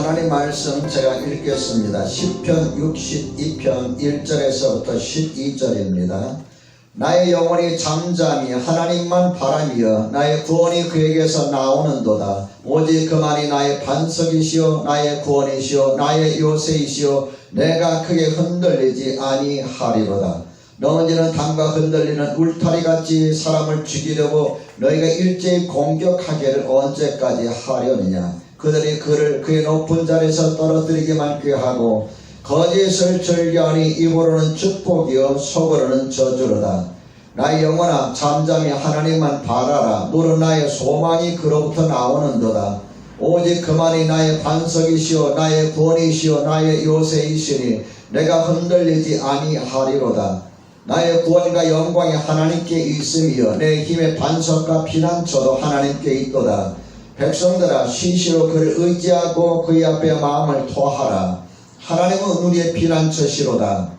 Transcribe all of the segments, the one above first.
하나님 말씀 제가 읽겠습니다. 시편 62편 1절에서부터 12절입니다. 나의 영혼이 잠잠히 하나님만 바라며 나의 구원이 그에게서 나오는도다. 오직 그만이 나의 반석이시오 나의 구원이시오 나의 요새이시오 내가 크게 흔들리지 아니하리로다. 너희는 담과 흔들리는 울타리같이 사람을 죽이려고 너희가 일제히 공격하기를 언제까지 하려느냐. 그들이 그를 그의 높은 자리에서 떨어뜨리기만 꾀하고 거짓을 즐겨하니 입으로는 축복이요 속으로는 저주로다. 나의 영혼아 잠잠히 하나님만 바라라. 물은 나의 소망이 그로부터 나오는도다. 오직 그만이 나의 반석이시오 나의 구원이시오 나의 요새이시니 내가 흔들리지 아니하리로다. 나의 구원과 영광이 하나님께 있으며 내 힘의 반석과 피난처도 하나님께 있도다. 백성들아 쉬시오 그를 의지하고 그의 앞에 마음을 토하라. 하나님은 우리의 피난처시로다.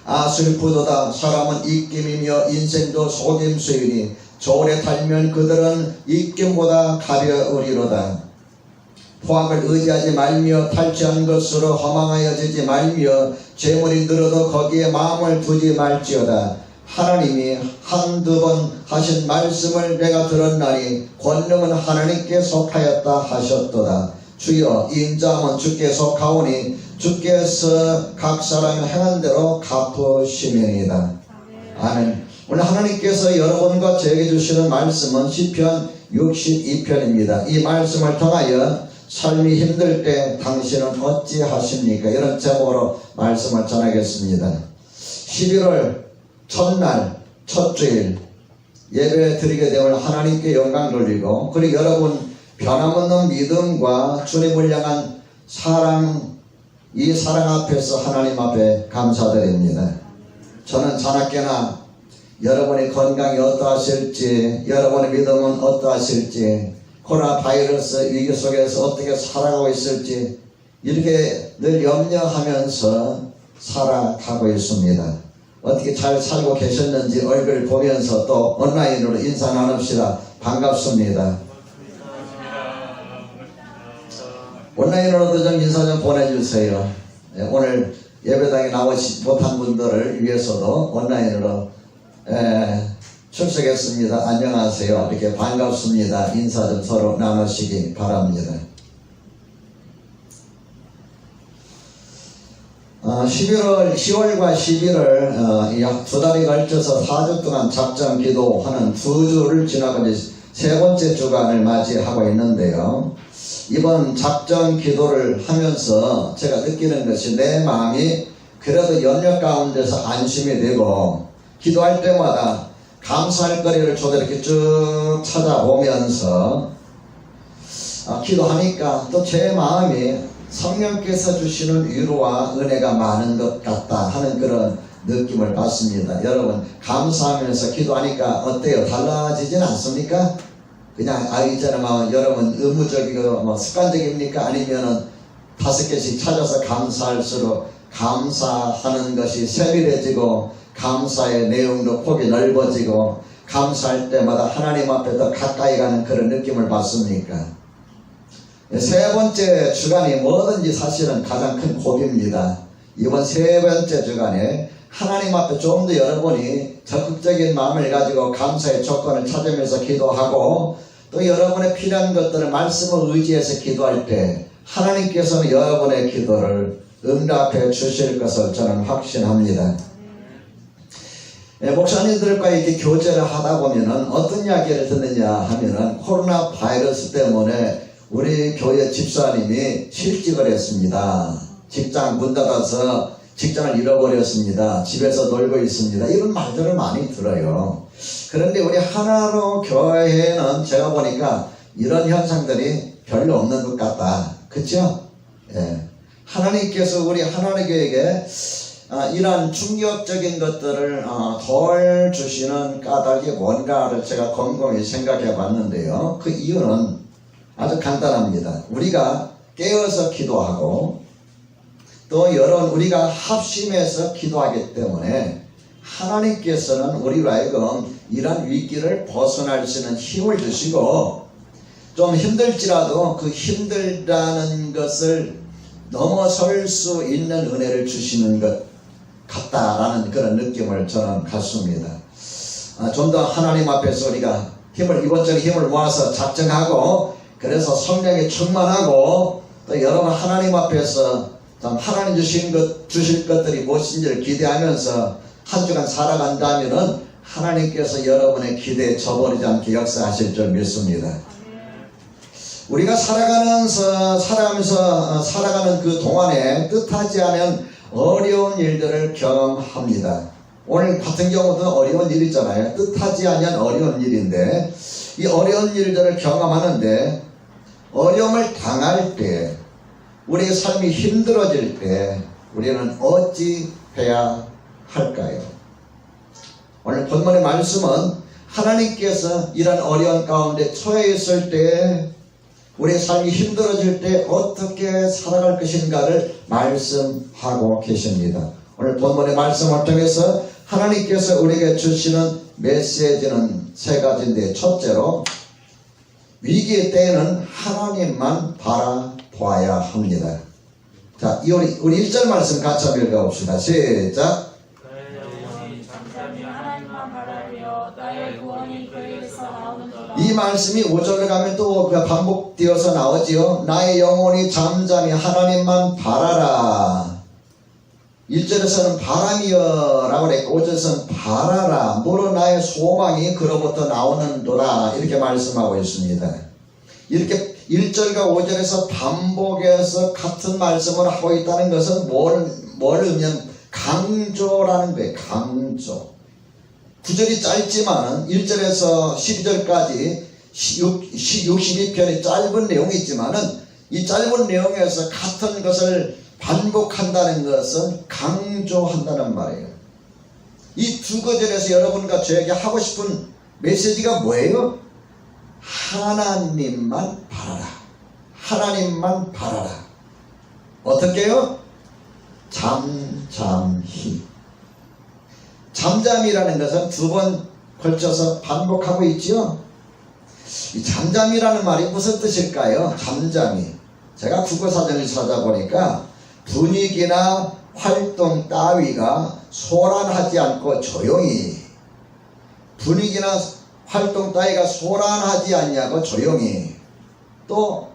아 슬프도다. 사람은 입김이며 인생도 속임수이니 저울에 달면 그들은 입김보다 가벼우리로다. 포악을 의지하지 말며 탈취한 것으로 허망하여지지 말며 재물이 늘어도 거기에 마음을 두지 말지어다. 하나님이 한두 번 하신 말씀을 내가 들었나니 권능은 하나님께 속하였다 하셨도다. 주여 인자함은 주께 속하오니 주께서 각 사람이 행한 대로 갚으시면이다. 아멘. 오늘 하나님께서 여러분과 저에게 주시는 말씀은 시편 62편입니다. 이 말씀을 통하여 삶이 힘들 때 당신은 어찌하십니까? 이런 제목으로 말씀을 전하겠습니다. 11월 첫날 첫 주일 예배 드리게 되면 하나님께 영광 돌리고 그리고 여러분 변함없는 믿음과 주님을 향한 사랑, 이 사랑 앞에서 하나님 앞에 감사드립니다. 저는 자나깨나 여러분의 건강이 어떠하실지, 여러분의 믿음은 어떠하실지, 코로나 바이러스 위기 속에서 어떻게 살아가고 있을지 이렇게 늘 염려하면서 살아가고 있습니다. 어떻게 잘 살고 계셨는지 얼굴 보면서 또 온라인으로 인사 나눕시다. 반갑습니다. 온라인으로도 좀 인사 좀 보내주세요. 오늘 예배당에 나오지 못한 분들을 위해서도 온라인으로 출석했습니다. 안녕하세요. 이렇게 반갑습니다. 인사 좀 서로 나누시기 바랍니다. 10월과 11월 두 달에 걸쳐서 4주 동안 작정 기도하는 2주를 지나고 이제 세 번째 주간을 맞이하고 있는데요. 이번 작정 기도를 하면서 제가 느끼는 것이 내 마음이 그래도 연력 가운데서 안심이 되고 기도할 때마다 감사할 거리를 저도 이렇게 쭉 찾아보면서 기도하니까 또 제 마음이 성령께서 주시는 위로와 은혜가 많은 것 같다 하는 그런 느낌을 받습니다. 여러분 감사하면서 기도하니까 어때요? 달라지진 않습니까? 그냥 이제는 여러분 의무적이고 습관적입니까? 아니면은 5개씩 찾아서 감사할수록 감사하는 것이 세밀해지고 감사의 내용도 폭이 넓어지고 감사할 때마다 하나님 앞에 더 가까이 가는 그런 느낌을 받습니까? 세 번째 주간이 뭐든지 사실은 가장 큰 고비입니다. 이번 세 번째 주간에 하나님 앞에 좀 더 여러분이 적극적인 마음을 가지고 감사의 조건을 찾으면서 기도하고 또 여러분의 필요한 것들을 말씀을 의지해서 기도할 때 하나님께서는 여러분의 기도를 응답해 주실 것을 저는 확신합니다. 목사님들과 이렇게 교제를 하다 보면은 어떤 이야기를 듣느냐 하면은 코로나 바이러스 때문에 우리 교회 집사님이 실직을 했습니다. 직장 문 닫아서 직장을 잃어버렸습니다. 집에서 놀고 있습니다. 이런 말들을 많이 들어요. 그런데 우리 하나로 교회는 제가 보니까 이런 현상들이 별로 없는 것 같다. 그쵸? 예. 하나님께서 우리 하나님 교회에게 이러한 충격적인 것들을 덜 주시는 까닭이 뭔가를 제가 곰곰이 생각해 봤는데요. 그 이유는 아주 간단합니다. 우리가 깨어서 기도하고 또 우리가 합심해서 기도하기 때문에 하나님께서는 우리로 하여금 이런 위기를 벗어날 수 있는 힘을 주시고 좀 힘들지라도 그 힘들다는 것을 넘어설 수 있는 은혜를 주시는 것 같다라는 그런 느낌을 저는 갖습니다. 좀 더 하나님 앞에서 우리가 이것저것 힘을 모아서 작정하고, 그래서 성령에 충만하고, 또 여러분 하나님 앞에서 참 하나님 주실 것들이 무엇인지를 기대하면서 한 주간 살아간다면은 하나님께서 여러분의 기대에 저버리지 않게 역사하실 줄 믿습니다. 우리가 살아가면서 살아가는 그 동안에 뜻하지 않은 어려운 일들을 경험합니다. 오늘 같은 경우도 어려운 일이잖아요. 뜻하지 않은 어려운 일인데, 이 어려운 일들을 경험하는데, 어려움을 당할 때, 우리의 삶이 힘들어질 때 우리는 어찌 해야 할까요? 오늘 본문의 말씀은 하나님께서 이런 어려운 가운데 처해 있을 때, 우리의 삶이 힘들어질 때 어떻게 살아갈 것인가를 말씀하고 계십니다. 오늘 본문의 말씀을 통해서 하나님께서 우리에게 주시는 메시지는 세 가지인데, 첫째로 위기의 때에는 하나님만 바라보아야 합니다. 자, 우리 1절 말씀 같이 한번 읽어봅시다. 시작. 이 말씀이 5절로 가면 또 반복되어서 나오지요. 나의 영혼이 잠잠히 하나님만 바라라. 1절에서는 바람이여 라고 그랬고 5절에서는 바라라. 무릇 나의 소망이 그로부터 나오는도다. 이렇게 말씀하고 있습니다. 이렇게 1절과 5절에서 반복해서 같은 말씀을 하고 있다는 것은 뭘 의미하면 강조라는 거예요. 강조. 9절이 짧지만 1절에서 12절까지 62편의 짧은 내용이 있지만은 이 짧은 내용에서 같은 것을 반복한다는 것은 강조한다는 말이에요. 이 두 구절에서 여러분과 저에게 하고 싶은 메시지가 뭐예요? 하나님만 바라라. 하나님만 바라라. 어떻게요? 잠잠히. 잠잠이라는 것은 두 번 걸쳐서 반복하고 있죠. 이 잠잠이라는 말이 무슨 뜻일까요? 잠잠이. 제가 국어사전을 찾아보니까 분위기나 활동 따위가 소란하지 않고 조용히, 분위기나 활동 따위가 소란하지 않냐고 조용히, 또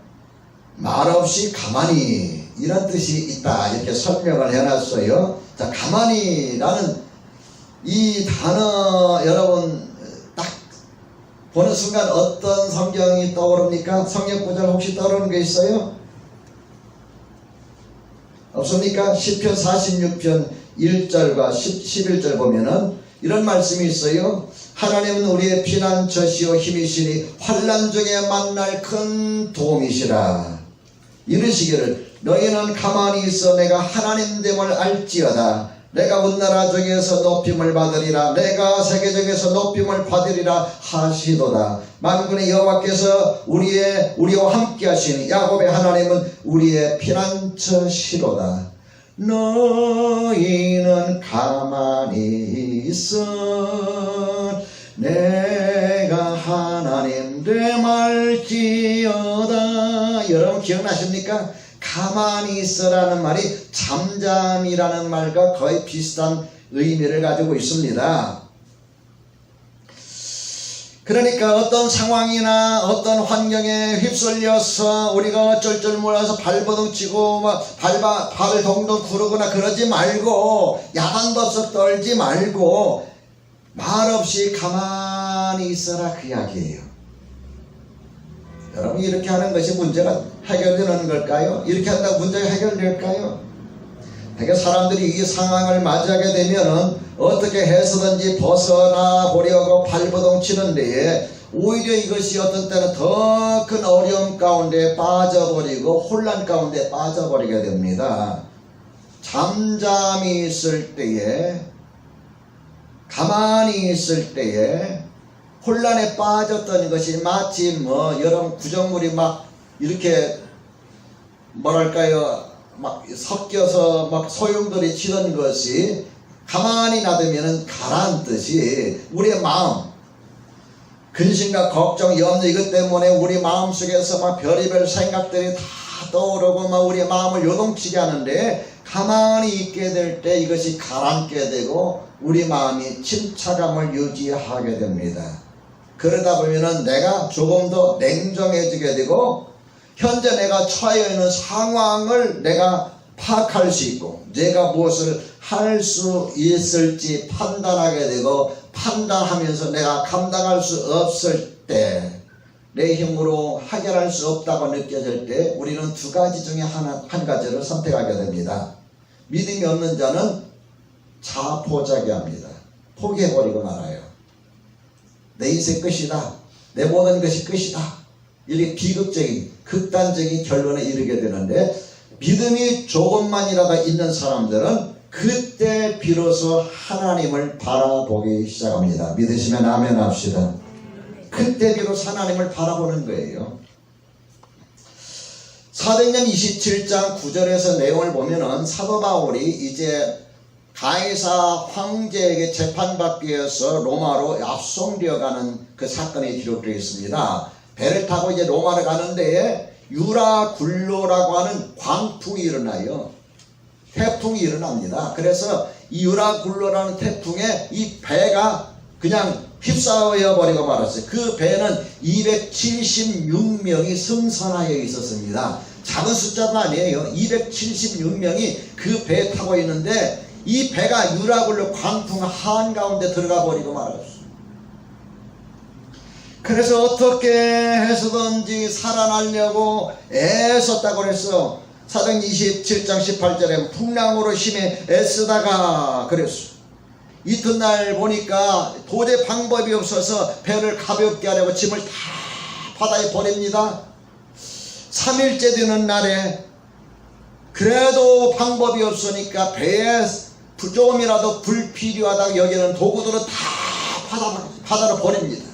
말없이 가만히, 이런 뜻이 있다. 이렇게 설명을 해놨어요. 자, 가만히라는 이 단어 여러분 딱 보는 순간 어떤 성경이 떠오릅니까? 성경 구절 혹시 떠오르는 게 있어요? 없습니까? 시편 46편 1절과 11절 보면은 이런 말씀이 있어요. 하나님은 우리의 피난처시오 힘이시니 환난 중에 만날 큰 도움이시라. 이르시기를 너희는 가만히 있어 내가 하나님됨을 알지어다. 내가 온 나라 중에서 높임을 받으리라. 내가 세계 중에서 높임을 받으리라 하시도다. 만군의 여호와께서 우리와 함께 하시니 야곱의 하나님은 우리의 피난처시로다. 너희는 가만히 있어 내가 하나님 됨알지어다. 여러분 기억나십니까? 가만히 있어라는 말이 잠잠이라는 말과 거의 비슷한 의미를 가지고 있습니다. 그러니까 어떤 상황이나 어떤 환경에 휩쓸려서 우리가 어쩔 줄 몰라서 발버둥치고 발을 동동 구르거나 그러지 말고, 야단버섯 떨지 말고 말없이 가만히 있어라, 그 이야기예요. 여러분, 이렇게 하는 것이 문제가 해결되는 걸까요? 이렇게 한다고 문제가 해결될까요? 되게 사람들이 이 상황을 맞이하게 되면은 어떻게 해서든지 벗어나 보려고 발버둥 치는데, 오히려 이것이 어떤 때는 더 큰 어려움 가운데 빠져버리고 혼란 가운데 빠져버리게 됩니다. 잠잠히 있을 때에, 가만히 있을 때에 혼란에 빠졌던 것이 마치 여러분 구정물이 막 이렇게 뭐랄까요, 막 섞여서 막 소용돌이 치던 것이 가만히 놔두면 가라앉듯이 우리의 마음, 근심과 걱정, 염려 이것 때문에 우리 마음속에서 막 별의별 생각들이 다 떠오르고 막 우리 마음을 요동치게 하는데, 가만히 있게 될 때 이것이 가라앉게 되고 우리 마음이 침착함을 유지하게 됩니다. 그러다 보면은 내가 조금 더 냉정해지게 되고, 현재 내가 처해 있는 상황을 내가 파악할 수 있고, 내가 무엇을 할 수 있을지 판단하게 되고, 판단하면서 내가 감당할 수 없을 때, 내 힘으로 해결할 수 없다고 느껴질 때 우리는 두 가지 중에 한 가지를 선택하게 됩니다. 믿음이 없는 자는 자포자기합니다. 포기해버리고 말아요. 내 인생 끝이다. 내 모든 것이 끝이다. 이렇게 비극적인 극단적인 결론에 이르게 되는데, 믿음이 조금만이라도 있는 사람들은 그때 비로소 하나님을 바라보기 시작합니다. 믿으시면 아멘 합시다. 그때 비로소 하나님을 바라보는 거예요. 사도행전 27장 9절에서 내용을 보면은 사도 바울이 이제 가이사 황제에게 재판받기 위해서 로마로 압송되어 가는 그 사건이 기록되어 있습니다. 배를 타고 이제 로마로 가는데 유라굴로라고 하는 광풍이 일어나요. 태풍이 일어납니다. 그래서 이 유라굴로라는 태풍에 이 배가 그냥 휩싸여 버리고 말았어요. 그 배는 276명이 승선하여 있었습니다. 작은 숫자도 아니에요. 276명이 그 배에 타고 있는데, 이 배가 유라굴로 광풍 한가운데 들어가 버리고 말았어요. 그래서 어떻게 해서든지 살아나려고 애썼다고 그랬어. 사도행전 27장 18절에 풍랑으로 심히 애쓰다가 그랬어. 이튿날 보니까 도저히 방법이 없어서 배를 가볍게 하려고 짐을 다 바다에 버립니다. 3일째 되는 날에 그래도 방법이 없으니까 배에 조금이라도 불필요하다고 여기는 도구들은 다 바다로 버립니다.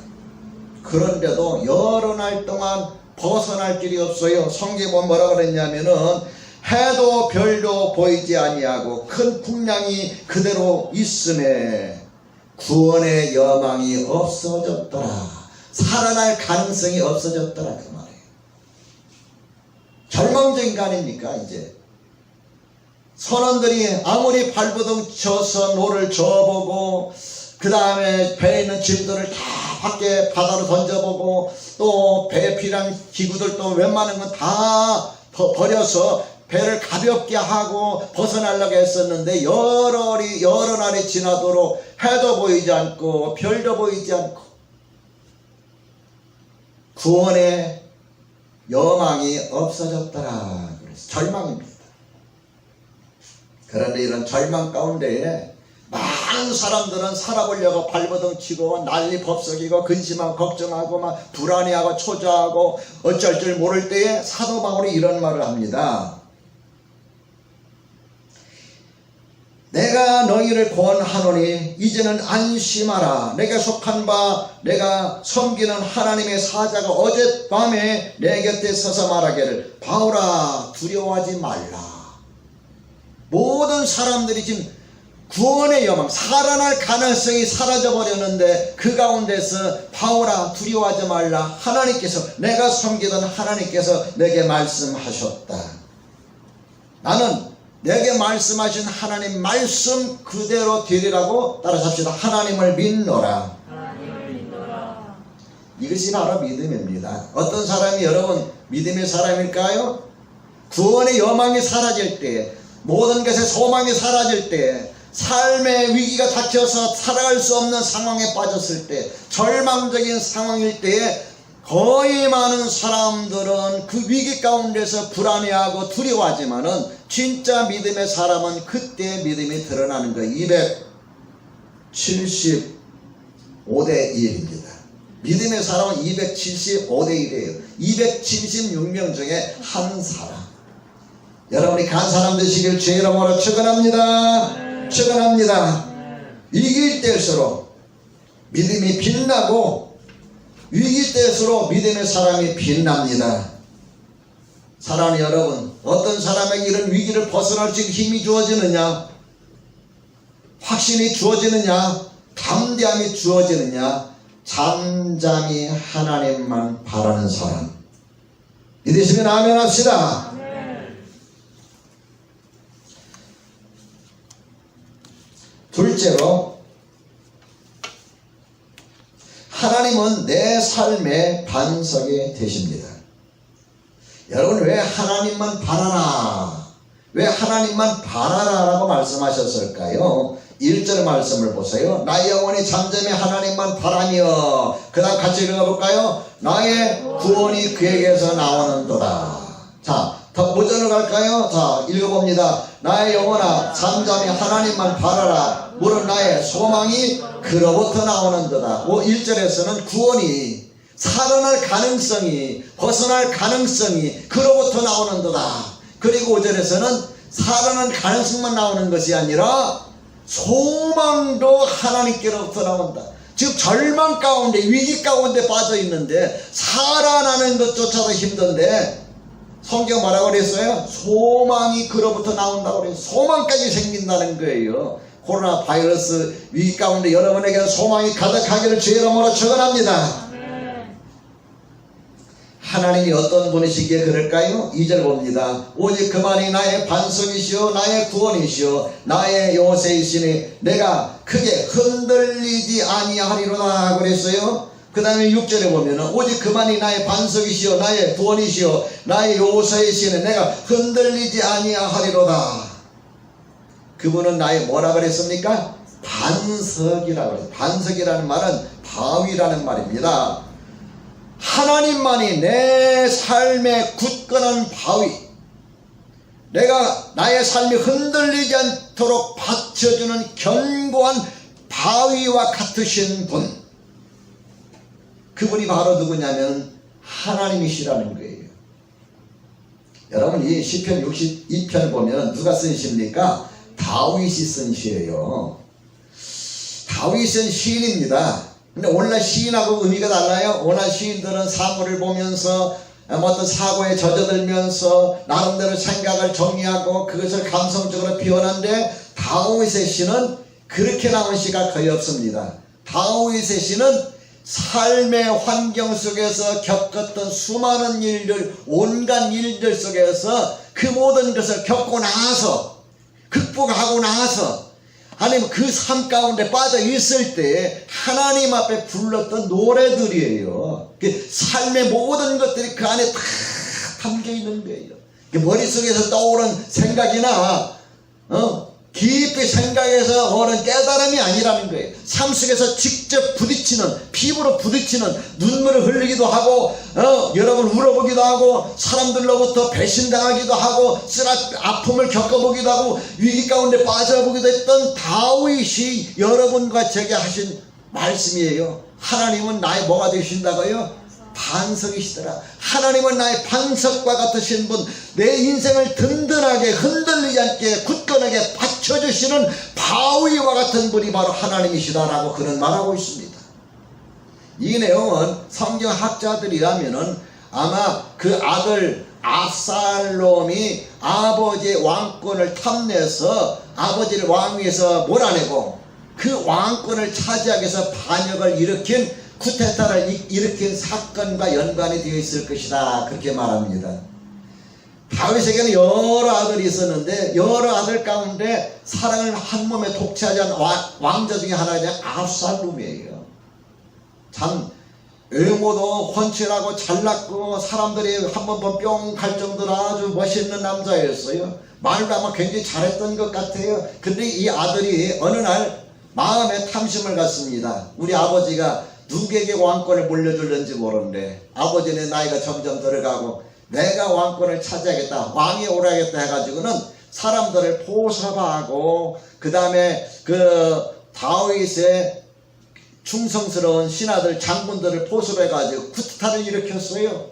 그런데도 여러 날 동안 벗어날 길이 없어요. 성경에 뭐라 그랬냐면은, 해도 별도 보이지 아니하고 큰 풍랑이 그대로 있음에 구원의 여망이 없어졌더라. 살아날 가능성이 없어졌더라 그 말이에요. 절망적인 거 아닙니까? 이제 선원들이 아무리 발버둥 쳐서 노를 저어보고, 그 다음에 배에 있는 짐들을 다 밖에 바다로 던져보고, 또 배에 필요한 기구들도 웬만한 건 다 버려서 배를 가볍게 하고 벗어나려고 했었는데, 여러 날이 지나도록 해도 보이지 않고 별도 보이지 않고 구원의 여망이 없어졌더라. 그래서 절망입니다. 그런데 이런 절망 가운데에 많은 사람들은 살아보려고 발버둥 치고 난리 법석이고 근심하고 걱정하고 막 불안해하고 초조하고 어쩔 줄 모를 때에 사도 바울이 이런 말을 합니다. 내가 너희를 권하노니 이제는 안심하라. 내게 속한 바 내가 섬기는 하나님의 사자가 어젯밤에 내 곁에 서서 말하기를, 바울아 두려워하지 말라. 모든 사람들이 지금 구원의 여망, 살아날 가능성이 사라져버렸는데, 그 가운데서 바울아 두려워하지 말라. 하나님께서, 내가 섬기던 하나님께서 내게 말씀하셨다. 나는 내게 말씀하신 하나님 말씀 그대로 되리라고 따라서 합시다. 하나님을 믿노라. 이것이 바로 믿음입니다. 어떤 사람이 여러분 믿음의 사람일까요? 구원의 여망이 사라질 때, 모든 것의 소망이 사라질 때, 삶의 위기가 닥쳐서 살아갈 수 없는 상황에 빠졌을 때, 절망적인 상황일 때에 거의 많은 사람들은 그 위기 가운데서 불안해하고 두려워하지만은, 진짜 믿음의 사람은 그때 믿음이 드러나는 거예요. 275대 1입니다. 믿음의 사람은 275대 1이에요. 276명 중에 한 사람. 여러분이 간 사람 되시길 주의 이름으로 축원합니다. 축원합니다. 이길 때일수록 믿음이 빛나고, 위기 때일수록 믿음의 사람이 빛납니다. 사랑하는 여러분, 어떤 사람에게 이런 위기를 벗어날 수 있는 힘이 주어지느냐, 확신이 주어지느냐, 담대함이 주어지느냐, 잠잠히 하나님만 바라는 사람. 믿으시면 아멘 합시다. 둘째로, 하나님은 내 삶의 반석이 되십니다. 여러분, 왜 하나님만 바라라, 왜 하나님만 바라라 라고 말씀하셨을까요? 1절 말씀을 보세요. 나의 영혼이 잠잠히 하나님만 바라며, 그 다음 같이 읽어볼까요? 나의 구원이 그에게서 나오는도다. 자, 더 5절로 갈까요? 자, 읽어봅니다. 나의 영혼아 잠잠히 하나님만 바라라. 물은 나의 소망이 그로부터 나오는도다. 1절에서는 구원이, 살아날 가능성이, 벗어날 가능성이 그로부터 나오는도다. 그리고 5절에서는 살아날 가능성만 나오는 것이 아니라 소망도 하나님께로부터 나온다. 즉 절망 가운데, 위기 가운데 빠져 있는데 살아나는 것조차도 힘든데 성경 뭐라고 그랬어요? 소망이 그로부터 나온다고 그랬어요. 소망까지 생긴다는 거예요. 코로나 바이러스 위기 가운데 여러분에게 소망이 가득하기를 주의 이름으로 축원합니다. 하나님이 어떤 분이시기에 그럴까요? 2절 봅니다. 오직 그만이 나의 반석이시오 나의 구원이시오 나의 요새이시니 내가 크게 흔들리지 아니하리로다 그랬어요. 그 다음에 6절에 보면은 오직 그만이 나의 반석이시오 나의 구원이시오 나의 요새이시니 내가 흔들리지 아니하리로다. 그분은 나의 뭐라 그랬습니까? 반석이라고 그랬어요. 반석이라는 말은 바위라는 말입니다. 하나님만이 내 삶의 굳건한 바위, 내가 나의 삶이 흔들리지 않도록 받쳐주는 견고한 바위와 같으신 분, 그분이 바로 누구냐면 하나님이시라는 거예요. 여러분, 이 시편 62편 보면 누가 쓴 시입니까? 다윗이 쓴 시예요. 다윗은 시인입니다. 근데 오늘날 시인하고 의미가 달라요. 오늘날 시인들은 사물을 보면서 어떤 사고에 젖어들면서 나름대로 생각을 정리하고 그것을 감성적으로 표현하는데, 다윗의 시는 그렇게 나온 시가 거의 없습니다. 다윗의 시는 삶의 환경 속에서 겪었던 수많은 일들, 온갖 일들 속에서 그 모든 것을 겪고 나서, 극복하고 나서 아니면 그 삶 가운데 빠져 있을 때 하나님 앞에 불렀던 노래들이에요. 삶의 모든 것들이 그 안에 다 담겨 있는 거예요. 머릿속에서 떠오른 생각이나 깊이 생각해서 오는 깨달음이 아니라는 거예요. 삶 속에서 직접 부딪히는, 피부로 부딪히는, 눈물을 흘리기도 하고 여러분 울어보기도 하고, 사람들로부터 배신당하기도 하고, 아픔을 겪어보기도 하고, 위기 가운데 빠져보기도 했던 다윗이 여러분과 제게 하신 말씀이에요. 하나님은 나의 뭐가 되신다고요? 반석이시더라. 하나님은 나의 반석과 같으신 분, 내 인생을 든든하게 흔들리지 않게 굳건하게 받쳐주시는 바위와 같은 분이 바로 하나님이시다라고 그는 말하고 있습니다. 이 내용은 성경학자들이라면은 아마 그 아들 압살롬이 아버지의 왕권을 탐내서 아버지를 왕위에서 몰아내고 그 왕권을 차지하기 위해서 반역을 일으킨, 쿠데타를 일으킨 사건과 연관이 되어 있을 것이다, 그렇게 말합니다. 다윗에게는 여러 아들이 있었는데 여러 아들 가운데 사랑을 한 몸에 독차지한 왕자 중에 하나가 압살롬이에요. 참 외모도 훤칠하고 잘났고 사람들이 한번 보면 뿅 갈 정도로 아주 멋있는 남자였어요. 말도 아마 굉장히 잘했던 것 같아요. 근데 이 아들이 어느 날 마음에 탐심을 갖습니다. 우리 아버지가 누구에게 왕권을 물려줄는지 모르는데 아버지는 나이가 점점 들어가고 내가 왕권을 차지하겠다, 왕이 오라겠다 해가지고는 사람들을 포섭하고 그 다음에 그 다윗의 충성스러운 신하들, 장군들을 포섭해가지고 쿠데타를 일으켰어요.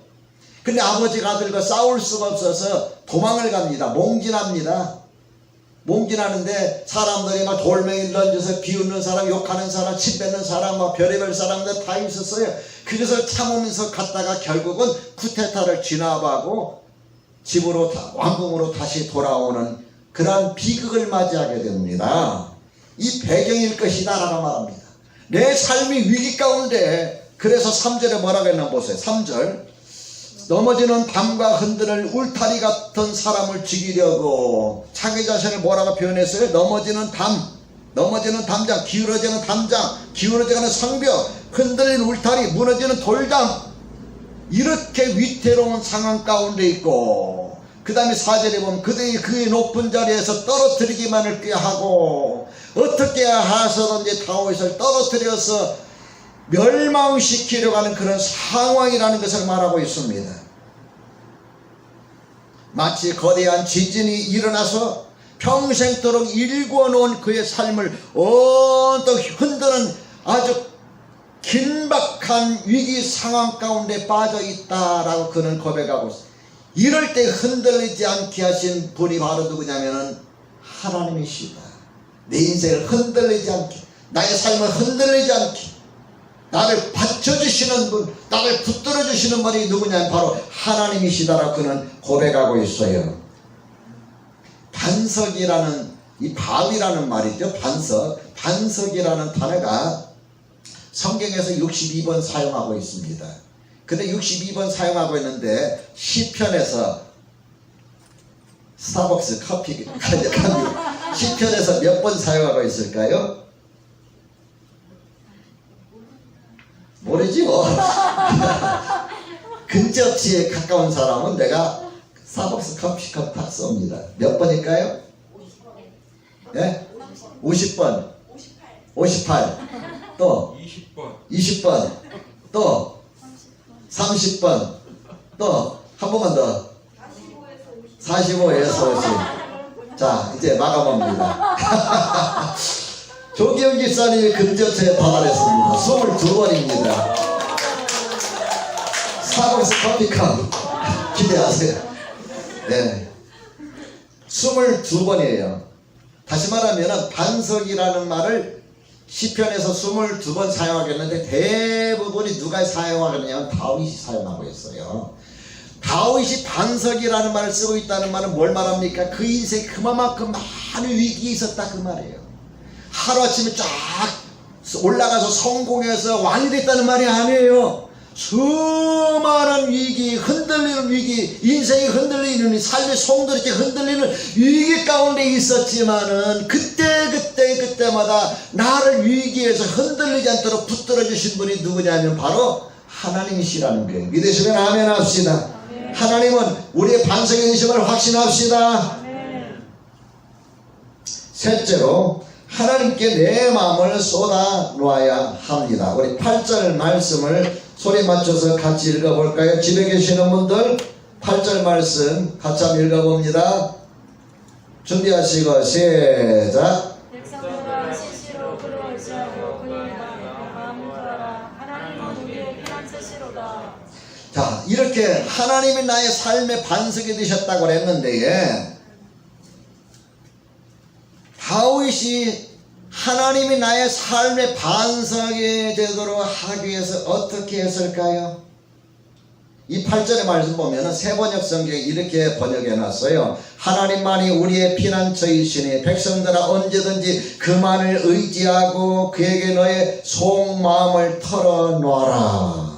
근데 아버지가 아들과 싸울 수가 없어서 도망을 갑니다. 몽진합니다. 몽진하는데 사람들이 막 돌멩이를 던져서 비웃는 사람, 욕하는 사람, 침 뱉는 사람, 막 별의별 사람들 다 있었어요. 그것을 참으면서 갔다가 결국은 쿠데타를 진압하고 집으로 왕궁으로 다시 돌아오는 그러한 비극을 맞이하게 됩니다. 이 배경일 것이다 라고 말합니다. 내 삶이 위기 가운데, 그래서 3절에 뭐라고 했나 보세요. 3절. 넘어지는 담과 흔드는 울타리 같은 사람을 죽이려고 자기 자신을 뭐라고 표현했어요? 넘어지는 담, 넘어지는 담장, 기울어지는 담장, 기울어지는 성벽, 흔들리는 울타리, 무너지는 돌담. 이렇게 위태로운 상황 가운데 있고, 그 다음에 4절에 보면 그의 높은 자리에서 떨어뜨리기만을 꾀하고 어떻게 하서든지 다윗을 떨어뜨려서 멸망시키려고 하는 그런 상황이라는 것을 말하고 있습니다. 마치 거대한 지진이 일어나서 평생도록 일궈놓은 그의 삶을 언뜻 흔드는 아주 긴박한 위기 상황 가운데 빠져 있다라고 그는 고백하고 있습니다. 이럴 때 흔들리지 않게 하신 분이 바로 누구냐면은 하나님이시다. 내 인생을 흔들리지 않게, 나의 삶을 흔들리지 않게 나를 받쳐주시는 분, 나를 붙들어주시는 분이 누구냐면 바로 하나님이시다라고 그는 고백하고 있어요. 반석이라는, 이 바위라는 말이죠. 반석이라는 단어가 성경에서 62번 사용하고 있습니다. 근데 62번 사용하고 있는데 시편에서 스타벅스 커피 시편에서 몇 번 사용하고 있을까요? 모르지 뭐. 근접지에 가까운 사람은 내가 스타벅스 커피컵 다 쏩니다. 몇 번일까요? 50번. 네? 50번. 58. 또 20번. 또 30번. 또 한 번만 더. 45에서 50. 자, 이제 마감합니다. 조기영 집사님이 근접체에 도달했습니다. 22번입니다. 스타벅스 커피컵 기대하세요. 네, 22번이에요. 다시 말하면 반석이라는 말을 시편에서 22번 사용하겠는데 대부분이 누가 사용하겠냐면 다윗이 사용하고 있어요. 다윗이 반석이라는 말을 쓰고 있다는 말은 뭘 말합니까? 그 인생에 그만큼 많은 위기가 있었다 그 말이에요. 하루아침에 쫙 올라가서 성공해서 왕이 됐다는 말이 아니에요. 수많은 위기, 흔들리는 위기, 인생이 흔들리는, 삶의 송도 이렇게 흔들리는 위기 가운데 있었지만은 그때마다 나를 위기에서 흔들리지 않도록 붙들어 주신 분이 누구냐면 바로 하나님이시라는 거예요. 믿으시면 아멘 합시다. 아멘. 하나님은 우리의 반석이 되심을 확신합시다. 아멘. 셋째로 하나님께 내 마음을 쏟아 놓아야 합니다. 우리 8절 말씀을 소리 맞춰서 같이 읽어볼까요? 집에 계시는 분들 8절 말씀 같이 한번 읽어봅니다. 준비하시고 시작. 백성들아 시시로 그를 의지하고 그의 마음을 구하라. 하나님은 우리의 피난 처시로다. 자, 이렇게 하나님이 나의 삶의 반석이 되셨다고 했는데 다윗이 하나님이 나의 삶의 반석이 되도록 하기 위해서 어떻게 했을까요? 이 8절의 말씀 보면 세번역 성경에 이렇게 번역해 놨어요. 하나님만이 우리의 피난처이시니 백성들아 언제든지 그만을 의지하고 그에게 너의 속마음을 털어놓아라.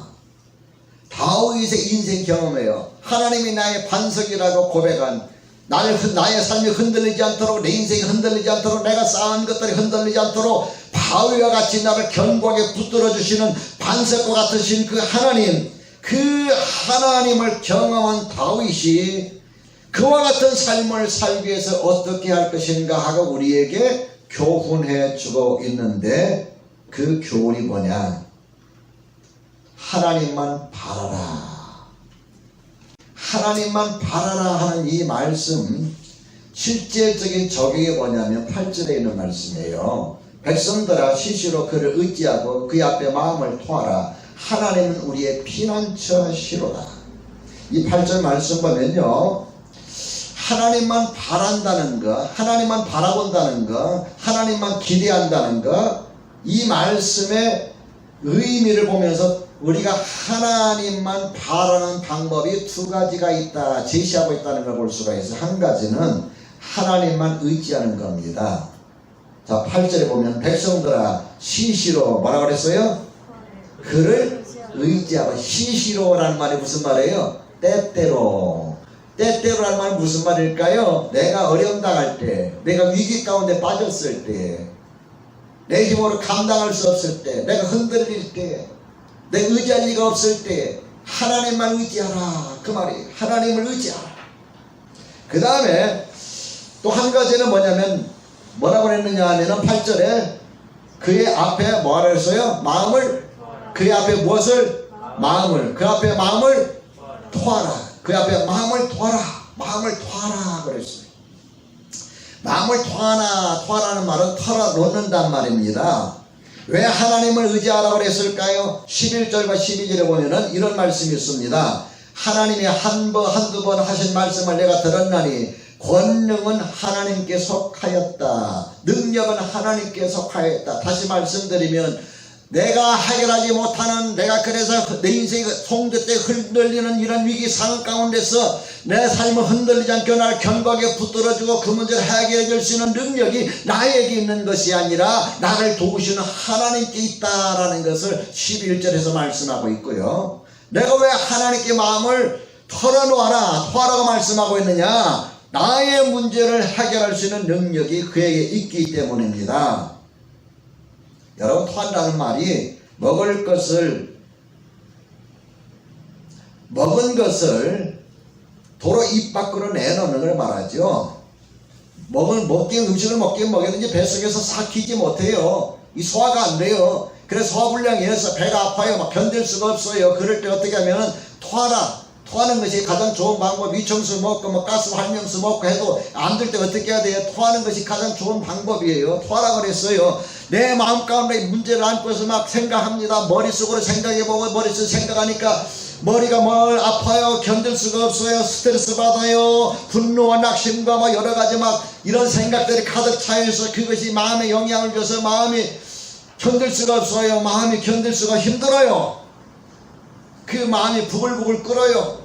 다윗의 인생 경험이에요. 하나님이 나의 반석이라고 고백한, 나의 삶이 흔들리지 않도록, 내 인생이 흔들리지 않도록, 내가 쌓은 것들이 흔들리지 않도록 바위와 같이 나를 견고하게 붙들어주시는 반석과 같으신 그 하나님, 그 하나님을 경험한 다윗이 그와 같은 삶을 살기 위해서 어떻게 할 것인가 하고 우리에게 교훈해 주고 있는데, 그 교훈이 뭐냐? 하나님만 바라라. 하나님만 바라라 하는 이 말씀, 실제적인 적용이 뭐냐면 8절에 있는 말씀이에요. 백성들아 시시로 그를 의지하고 그의 앞에 마음을 토하라. 하나님은 우리의 피난처시로다. 이 8절 말씀 보면요, 하나님만 바란다는 거, 하나님만 바라본다는 거, 하나님만 기대한다는 거, 이 말씀의 의미를 보면서 우리가 하나님만 바라는 방법이 두 가지가 있다, 제시하고 있다는 걸 볼 수가 있어요. 한 가지는 하나님만 의지하는 겁니다. 자, 8절에 보면 백성들아 시시로 뭐라고 그랬어요? 그를 의지하고. 시시로라는 말이 무슨 말이에요? 때때로. 때때로라는 말은 무슨 말일까요? 내가 어려움 당할 때, 내가 위기 가운데 빠졌을 때, 내 힘으로 감당할 수 없을 때, 내가 흔들릴 때, 내가 의지할 리가 없을 때 하나님만 의지하라. 그 말이 하나님을 의지하라. 그 다음에 또 한 가지는 뭐냐면 뭐라고 했느냐 하면은 8절에 그의 앞에 뭐라 했어요? 마음을, 그의 앞에 무엇을? 마음을. 그 앞에 마음을 토하라. 그 앞에 마음을 토하라. 마음을 토하라 그랬어요. 마음을 토하라는 말은 털어놓는단 말입니다. 왜 하나님을 의지하라고 그랬을까요? 11절과 12절에 보면은 이런 말씀이 있습니다. 하나님이 한두 번 하신 말씀을 내가 들었나니 권능은 하나님께 속하였다. 능력은 하나님께 속하였다. 다시 말씀드리면 내가 해결하지 못하는, 내가 그래서 내 인생이 송두 때 흔들리는 이런 위기 상황 가운데서 내 삶을 흔들리지 않게 나를 견고하게 붙들어주고 그 문제를 해결해 줄 수 있는 능력이 나에게 있는 것이 아니라 나를 도우시는 하나님께 있다라는 것을 11절에서 말씀하고 있고요. 내가 왜 하나님께 마음을 털어놓아라, 토하라고 말씀하고 있느냐? 나의 문제를 해결할 수 있는 능력이 그에게 있기 때문입니다. 여러분, 토한다는 말이 먹은 것을 도로 입 밖으로 내놓는 걸 말하죠. 음식을 먹긴 먹였는지 뱃속에서 삭히지 못해요. 이 소화가 안 돼요. 그래서 소화불량이어서 배가 아파요. 막 견딜 수가 없어요. 그럴 때 어떻게 하면은 토하라. 토하는 것이 가장 좋은 방법. 위청수 먹고 뭐 가스 활명수 먹고 해도 안 될 때 어떻게 해야 돼요? 토하는 것이 가장 좋은 방법이에요. 토하라 그랬어요. 내 마음 가운데 문제를 안고서 막 생각합니다. 머릿속으로 생각해보고 머릿속으로 생각하니까 머리가 뭘 아파요. 견딜 수가 없어요. 스트레스 받아요. 분노와 낙심과 막 여러 가지 막 이런 생각들이 가득 차여서 그것이 마음에 영향을 줘서 마음이 견딜 수가 없어요. 마음이 견딜 수가 힘들어요. 그 마음이 부글부글 끓어요.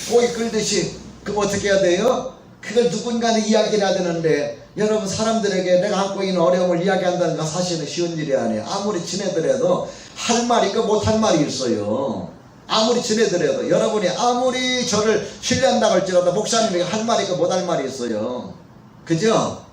고기 끓듯이. 그럼 어떻게 해야 돼요? 그걸 누군가는 이야기를 해야 되는데, 여러분, 사람들에게 내가 안고 있는 어려움을 이야기한다는 건 사실은 쉬운 일이 아니에요. 아무리 지내더라도 할 말이 있고 못할 말이 있어요. 아무리 지내더라도, 여러분이 아무리 저를 신뢰한다고 할지라도 목사님에게 할 말이 있고 못할 말이 있어요. 그죠?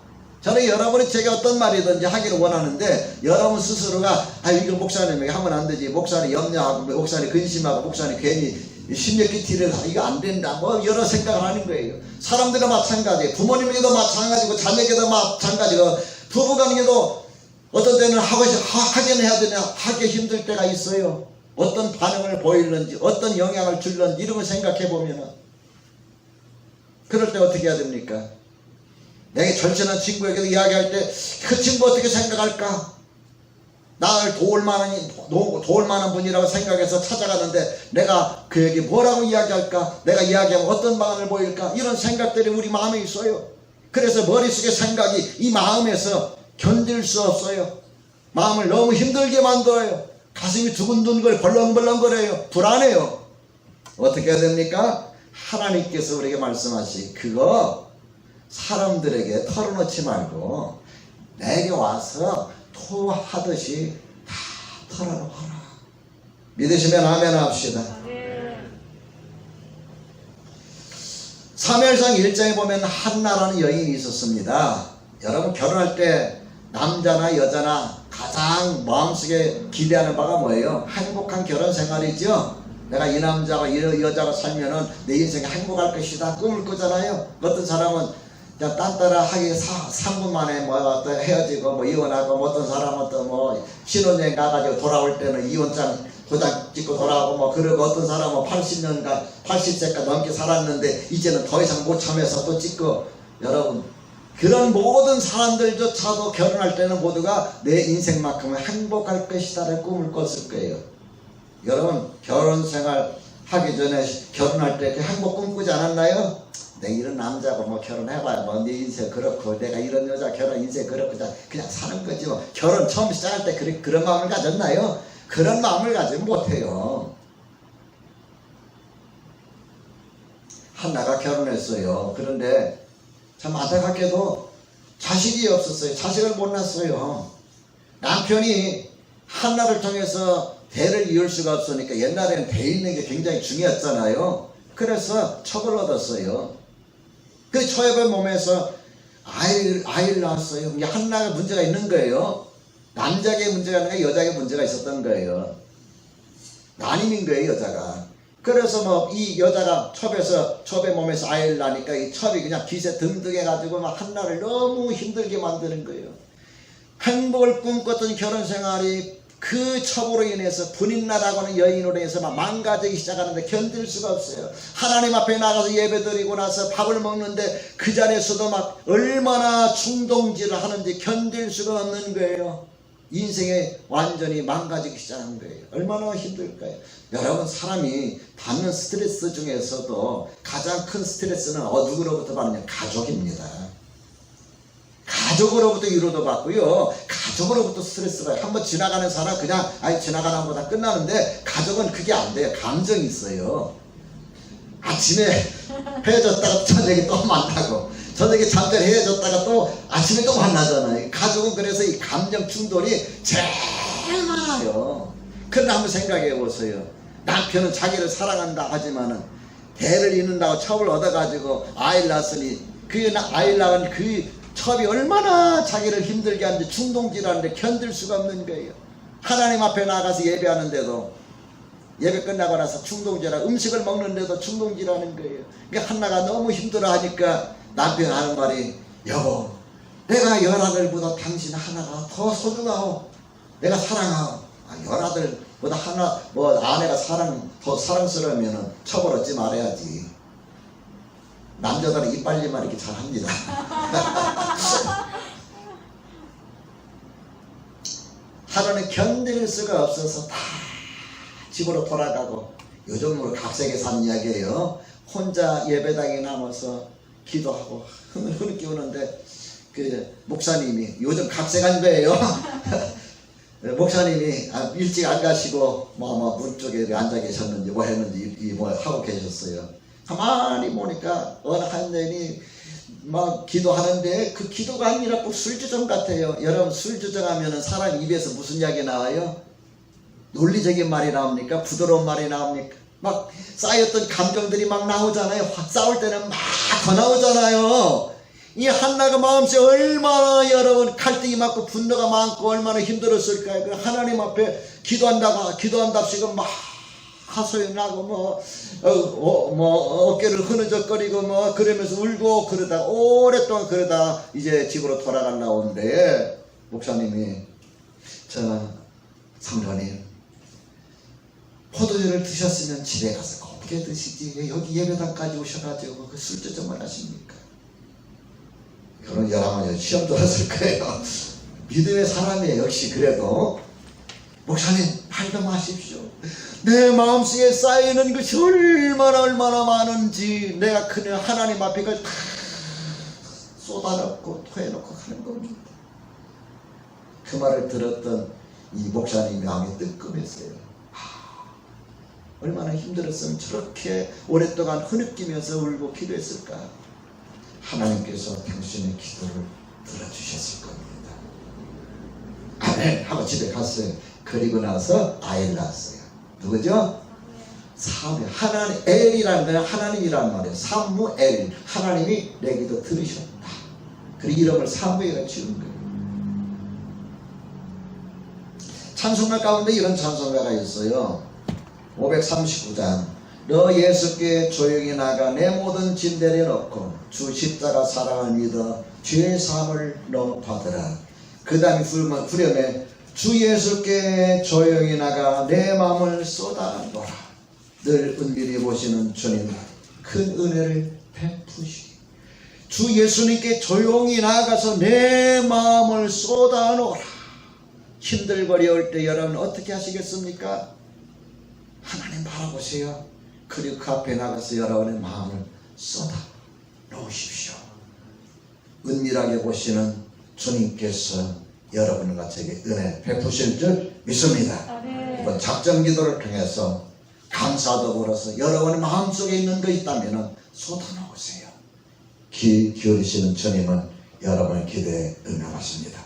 저는 여러분이 제게 어떤 말이든지 하기를 원하는데, 여러분 스스로가 이거 목사님에게 하면 안 되지, 목사님 염려하고 목사님 근심하고 목사님 괜히 심력기티를 이거 안 된다, 뭐 여러 생각을 하는 거예요. 사람들은 마찬가지예요. 부모님에게도 마찬가지고 자녀에게도 마찬가지고 부부간에게도 어떤 때는 하기는 해야 되냐, 하기 힘들 때가 있어요. 어떤 반응을 보이는지, 어떤 영향을 줄는지 이런 걸 생각해 보면은, 그럴 때 어떻게 해야 됩니까? 내게 절친한 친구에게도 이야기할 때 그 친구 어떻게 생각할까? 나를 도울 만한 분이라고 생각해서 찾아가는데 내가 그에게 뭐라고 이야기할까? 내가 이야기하면 어떤 반응을 보일까? 이런 생각들이 우리 마음에 있어요. 그래서 머릿속에 생각이 이 마음에서 견딜 수 없어요. 마음을 너무 힘들게 만들어요. 가슴이 두근두근 벌렁벌렁거려요. 불안해요. 어떻게 해야 됩니까? 하나님께서 우리에게 말씀하시, 그거 사람들에게 털어놓지 말고 내게 와서 토하듯이 다 털어놓아라. 믿으시면 아멘 합시다. 사무엘상 1장에 보면 한나라는 여인이 있었습니다. 여러분, 결혼할 때 남자나 여자나 가장 마음속에 기대하는 바가 뭐예요? 행복한 결혼 생활이죠. 내가 이 남자가 이 여자가 살면은 내 인생이 행복할 것이다, 꿈을 꾸잖아요. 어떤 사람은 딴따라 하기 3분 만에 뭐 헤어지고 뭐 이혼하고, 뭐 어떤 사람은 또 뭐 신혼여행 가가지고 돌아올 때는 이혼장 도장 찍고 돌아오고, 뭐 그러고 어떤 사람은 80세까지 넘게 살았는데 이제는 더 이상 못 참여해서 또 찍고. 여러분, 그런 모든 사람들조차도 결혼할 때는 모두가 내 인생만큼은 행복할 것이다라는 꿈을 꿨을 거예요. 여러분, 결혼 생활 하기 전에 결혼할 때 그 행복 꿈꾸지 않았나요? 내가 이런 남자고 뭐 결혼해봐야 뭐 내 인생 그렇고, 내가 이런 여자 결혼 인생 그렇고, 그냥 사는 거지 뭐. 결혼 처음 시작할 때 그런 마음을 가졌나요? 그런 마음을 가지면 못해요. 한나가 결혼했어요. 그런데 참 안타깝게도 자식이 없었어요. 자식을 못 낳았어요. 남편이 한나를 통해서 대를 이을 수가 없으니까 옛날에는 대 있는 게 굉장히 중요했잖아요. 그래서 첩을 얻었어요. 그 초엽의 몸에서 아이를 낳았어요. 이게 한나가 문제가 있는 거예요. 남자에게 문제가 아니라 여자에게 문제가 있었던 거예요. 난임인 거예요, 여자가. 그래서 뭐 이 여자가 첩의 몸에서 아이를 낳으니까 이 첩이 그냥 기세 등등해가지고 막 한나를 너무 힘들게 만드는 거예요. 행복을 꿈꿨던 결혼 생활이 그 첩으로 인해서 분인나라고는 여인으로 인해서 막 망가지기 시작하는데 견딜 수가 없어요. 하나님 앞에 나가서 예배드리고 나서 밥을 먹는데 그 자리에서도 막 얼마나 충동질을 하는지 견딜 수가 없는 거예요. 인생에 완전히 망가지기 시작한 거예요. 얼마나 힘들까요? 여러분, 사람이 받는 스트레스 중에서도 가장 큰 스트레스는 누구로부터 받느냐? 가족입니다. 가족으로부터 위로도 받고요. 가족으로부터 스트레스가 한번 지나가는 사람 그냥 지나가는 것보다 끝나는데 가족은 그게 안 돼요. 감정이 있어요. 아침에 헤어졌다가 저녁에 또 만나고 저녁에 잠깐 헤어졌다가 또 아침에 또 만나잖아요. 가족은 그래서 이 감정 충돌이 제일 많아요. 그런데 한번 생각해 보세요. 남편은 자기를 사랑한다 하지만은 대를 잇는다고 첩을 얻어가지고 아이를 낳았으니 그 아이를 낳은 그 첩이 얼마나 자기를 힘들게 하는데 충동질하는데 견딜 수가 없는 거예요. 하나님 앞에 나가서 예배하는데도 예배 끝나고 나서 충동질하고 음식을 먹는데도 충동질하는 거예요. 그러니까 한나가 너무 힘들어하니까 남편이 하는 말이 여보, 내가 열아들보다 당신 하나가 더 소중하오. 내가 사랑하오. 열아들보다 하나 아내가 더 사랑스러우면 첩을 얻지 말아야지. 남자들은 이빨리만 이렇게 잘 합니다. 하루는 견딜 수가 없어서 다 집으로 돌아가고 요즘으로 각색에 산 이야기예요. 혼자 예배당에 남아서 기도하고 흐느끼 오는데 그 목사님이 요즘 각색한 거예요. 목사님이 일찍 안 가시고 문 쪽에 앉아 계셨는지 뭐 했는지 뭐 하고 계셨어요. 가만히 보니까 어느 한 여인이 막 기도하는데 그 기도가 아니라 꼭 술주정 같아요. 여러분, 술주정하면 사람 입에서 무슨 이야기 나와요? 논리적인 말이 나옵니까? 부드러운 말이 나옵니까? 막 쌓였던 감정들이 막 나오잖아요. 싸울 때는 막 더 나오잖아요. 이 한나가 마음속에 얼마나 여러분 갈등이 많고 분노가 많고 얼마나 힘들었을까요? 그 하나님 앞에 기도한답시고 막 하소연 나고 어깨를 흐느적거리고 그러면서 울고 그러다 오랫동안 그러다 이제 집으로 돌아가려고 오는데 목사님이 성도님, 포도주를 드셨으면 집에 가서 곱게 드시지 여기 예배당까지 오셔가지고 그 술주정을 하십니까? 그런 여러분 시험 들었을 거예요. 믿음의 사람이에요. 역시 그래도 목사님 말도 마십시오. 내 마음속에 쌓이는 것이 얼마나 많은지 내가 그냥 하나님 앞에 다 쏟아놓고 토해놓고 가는 겁니다. 그 말을 들었던 이 목사님이 마음이 뜨끔했어요. 얼마나 힘들었으면 저렇게 오랫동안 흐느끼면서 울고 기도했을까. 하나님께서 당신의 기도를 들어주셨을 겁니다. 아멘 하고 집에 갔어요. 그리고 나서 아이를 낳았어요. 누구죠? 하나님, 엘이라는 거는 하나님이란 말이에요. 사무엘, 하나님이 내 기도 들으셨다. 그리고 이름을 사무엘을 지은 거예요. 찬송가 가운데 이런 찬송가가 있어요. 539장. 너 예수께 조용히 나가 내 모든 짐 내려놓고 주 십자가 사랑을 믿어 죄의 사함을 너 받으라. 그 다음에 후렴에 주 예수께 조용히 나가 내 마음을 쏟아놓으라. 늘 은밀히 보시는 주님 큰 은혜를 베푸시. 주 예수님께 조용히 나가서 내 마음을 쏟아놓으라. 힘들고 어려울 때 여러분 어떻게 하시겠습니까? 하나님 바라보세요. 그리고 그 앞에 나가서 여러분의 마음을 쏟아 놓으십시오. 은밀하게 보시는 주님께서 여러분과 제게 은혜 베푸실 줄 믿습니다. 이번 작전 기도를 통해서 감사도 벌어서 여러분의 마음속에 있는 거 있다면 쏟아놓으세요. 귀 기울이시는 주님은 여러분의 기도에 응답하십니다.